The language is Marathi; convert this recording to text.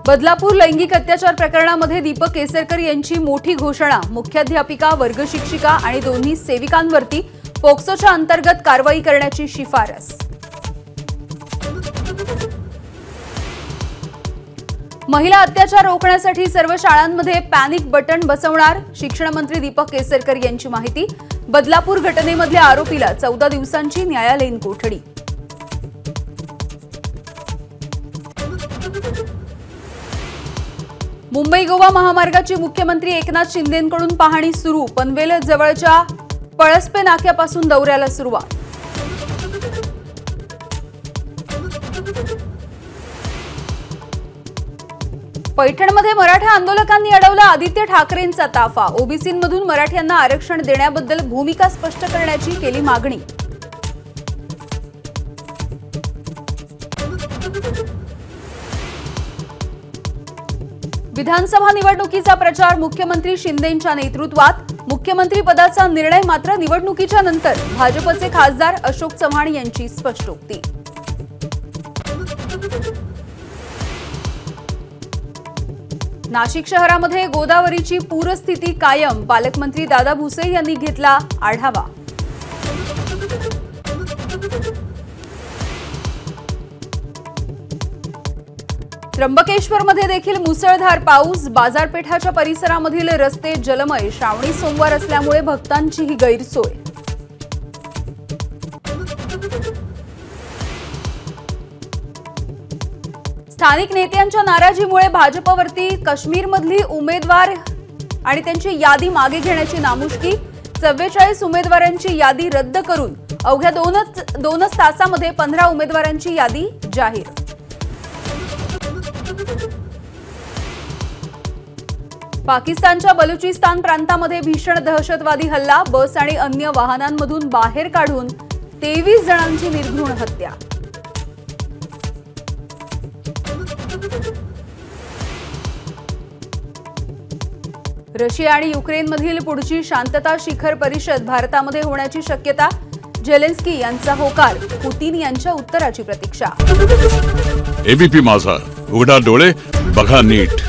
बदलापूर लैंगिक अत्याचार प्रकरणामध्ये दीपक केसरकर यांची मोठी घोषणा। मुख्याध्यापिका, वर्ग शिक्षिका आणि दोन्ही सेविकांवरती पोक्सोच्या अंतर्गत कारवाई करण्याची शिफारस। महिला अत्याचार रोखण्यासाठी सर्व शाळांमध्ये पॅनिक बटन बसवणार। शिक्षण मंत्री दीपक केसरकर यांची माहिती। बदलापूर घटनेमधल्या आरोपीला 14 दिवसांची न्यायालयीन कोठडी। मुंबई गोवा महामार्गाची मुख्यमंत्री एकनाथ शिंदेंकडून पाहणी सुरू। पनवेल जवळच्या पळसपे नाक्यापासून दौऱ्याला सुरुवात। पैठणमध्ये मराठा आंदोलकांनी अडवला आदित्य ठाकरेंचा ताफा। ओबीसींमधून मराठ्यांना आरक्षण देण्याबद्दल भूमिका स्पष्ट करण्याची केली मागणी। विधानसभा निवडणुकीचा प्रचार मुख्यमंत्री शिंदेंच्या नेतृत्वात। मुख्यमंत्री पदाचा निर्णय मात्र निवडणुकीच्या नंतर। भाजपचे खासदार अशोक चव्हाण यांची स्पष्टोक्ती। नाशिक शहरामध्ये गोदावरीची पूरस्थिती कायम। पालकमंत्री दादा भुसे यांनी घेतला आढावा। त्र्यंबकेश्वरमध्ये देखील मुसळधार पाऊस। बाजारपेठाच्या परिसरामधील रस्ते जलमय। श्रावणी सोमवार असल्यामुळे भक्तांचीही गैरसोय। स्थानिक नेत्यांच्या नाराजीमुळे भाजपवरती काश्मीरमधली उमेदवार आणि त्यांची यादी मागे घेण्याची नामुष्की। 44 उमेदवारांची यादी रद्द करून अवघ्या दोनच तासामध्ये 15 उमेदवारांची यादी जाहीर। पाकिस्तानच्या बलुचिस्तान प्रांतामध्ये भीषण दहशतवादी हल्ला। बस आणि अन्य वाहनांमधून बाहेर काढून 23 जणांची निर्घृण हत्या। रशिया आणि युक्रेनमधील पुढची शांतता शिखर परिषद भारतामध्ये होण्याची शक्यता। झेलेन्स्की यांचा होकार। पुतिन यांच्या उत्तराची प्रतीक्षा। एबीपी माझा, उघडा डोळे बघा नीट।